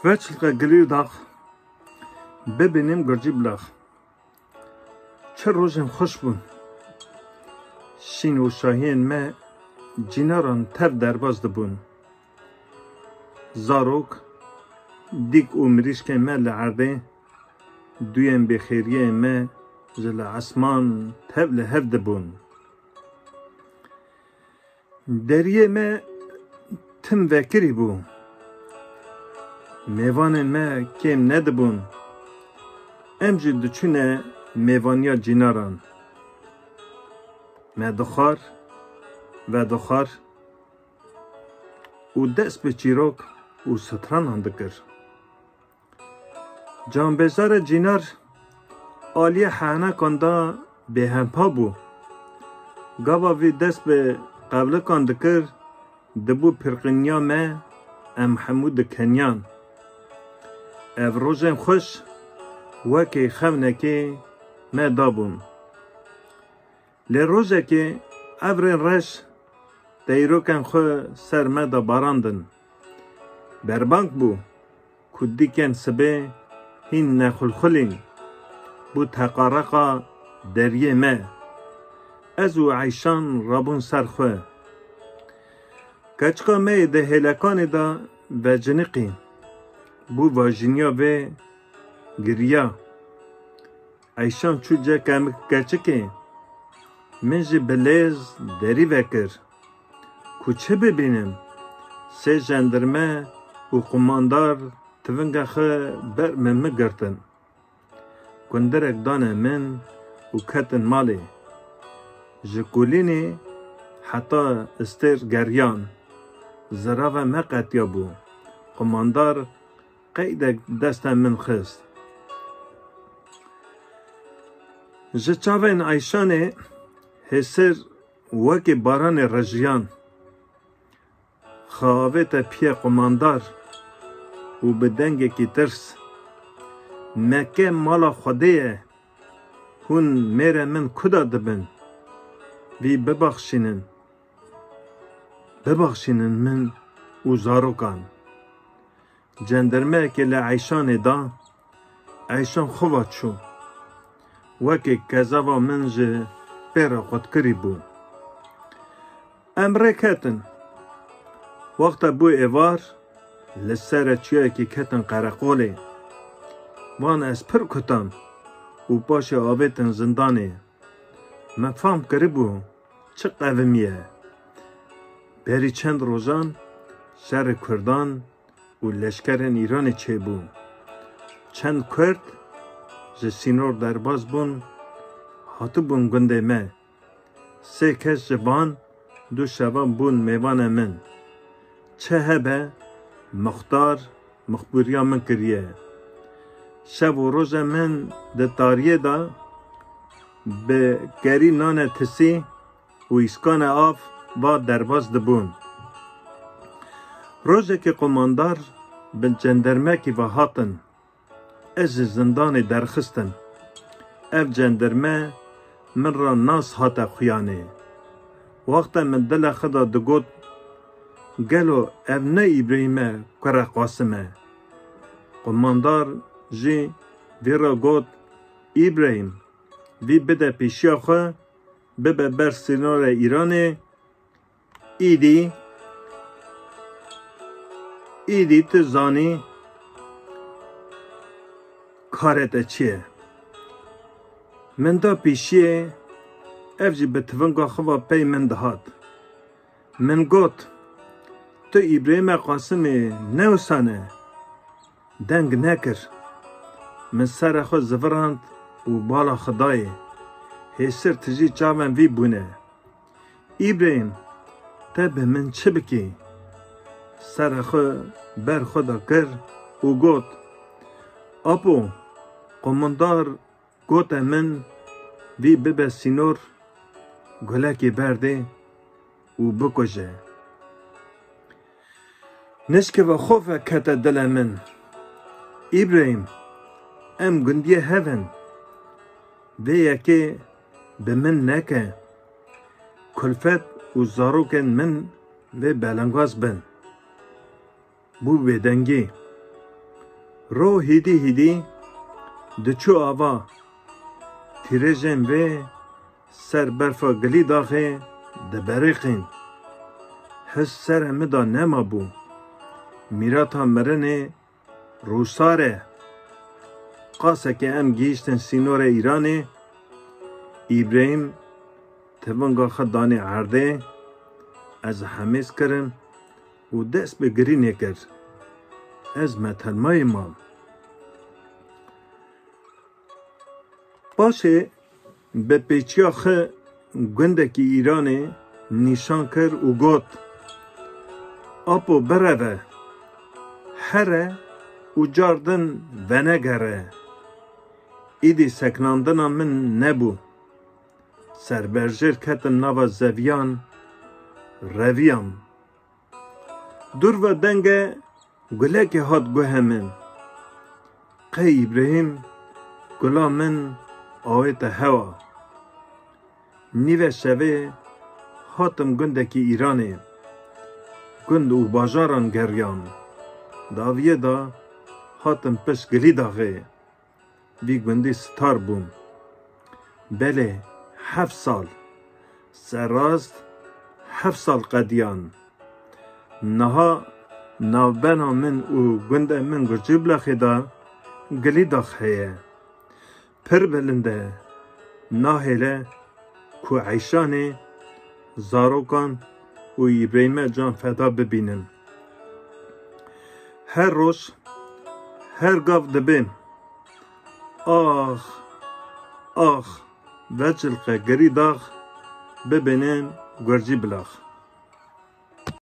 وچلقه گلیر داغ ببینیم گرجی بلاغ چه روزم خوش بون شین و شاهین ما جیناران تر درباز دبون زاروک دیک و مریشک ما لعرده دویم بخیریه ما جل عسمان تب لهف دبون دریه ما تم وکری بو میوان ما کم ندبون امجد دچونه میوانیا جیناران ما دخار و دخار و دست به چیروک و ستران هندکر جانبزار جینار آلی حانه کنده به همپا بو گاوا وی دست به قبل کندکر دبو پرقنیا ما ام حمود کنیان او روزم خوش وکی خونه که ما دابون لروزه که ابرین رش دیروکن خو سر ما دا باراندن بربانک بو کدیکن سبه هین نخلخلین بو تقارقا دریه ما ازو عیشان رابون سر خو کچکا می ده هلکان دا و جنقی بو واجینیا و گریا عیشان چو جا کمک کچکه من جی بلیز دری وکر کو چه ببینم سه جندرمه و قماندار تونگه خو بر من گرتن گندرک دانه من و کتن مالی جکولینی حتی استر گریان زراوه مقتیا بو قماندار قیدک دست من خست جچاوین عیشانه هسر وکی باران رجیان خواهویت پیه قماندار و بدنگه کی ترس مکه مالا خودیه هون میره من کدا دبن وی ببخشینن من و زاروکان جندرمه که لعیشان دا عیشان خوبات شو وکی کذاوا من جه پیرا خود کری بو امره کتن وقتا بو ایوار لسر چیه که کتن قرقوله وان از پر کتم و باش آویتن زندانه مفهم کری بو چه قومیه بری چند روزان شهر کردان و لشکرین ایران چه بو چند کرد ج سینور درباز بون هاتو بون گنده ما سه کس جبان دو شبان بون میوان من چه هبه مختار مخبوریا من کریه شب و روز من ده تاریه دا به گری نان تسی و اسکان آف با درباز دبون روزه که قماندار به جندرمه کی و هاتن از زندان درخستن اف جندرمه من را ناس هاتا خیانه وقتا من دل خدا دگوت گلو ابنه ابراهیمه کرا قاسمه قماندار جی وی را گوت ابراهیم وی بده پیشیا خو ببه بر سینور ایرانه ایدی تو زانی کارت چیه من دا پیشیه افجی به تونگا خوا پی من دهات من گوت تو ابراهیم قاسمی نوسانه دنگ نکر من سر خود زفراند و بالا خدای هسر تجی چاوان وی بونه ابراهیم تا به من چه بکی سر خود بر خدا کر و گوت اپو قماندار گوت من وی ببه سینور گلکی برده و بکشه نشکه و خوف کت دل من ابراهیم ام گندیه هفن وی یکی به من نکه کلفت و زاروکن من و بلنگاز بن بو بدنگی رو هیدی دچو آوا تیرژن و سر برفا گلی داخه دبرقین حس سر مدا نما بو میراتا مرنه روساره قاسه که ام گیشتن سینور ایرانه ابراهیم تونگا خدانه عرده از حمیز کرن و دست به گرینه کرد از متنمای مام باشه به پیچیاخ گندکی ایرانه نیشان کرد و گوت اپو بره هره و جاردن و نگره ایدی سکناندنا من نبو سربرجر کتن نوا زویان رویان دور و دنگه گله که هات گوه من قی ابراهیم گلا من آویت هوا نیوه شوه هاتم گندکی ایرانه گند و باجاران گریان داویه دا هاتم پس گلی داغه وی گندی ستار بوم بله 7 سال سراست 7 سال قدیان نها نوبنا من و گنده من گرجیب لخی دا گلی داغ هیه پر بلنده ناهله کو عیشانه زاروکان و ابراهیم جان فدا ببینن هر روز هر گاو دبیم آخ وجلقه گری داغ ببینن گرجی بلاخ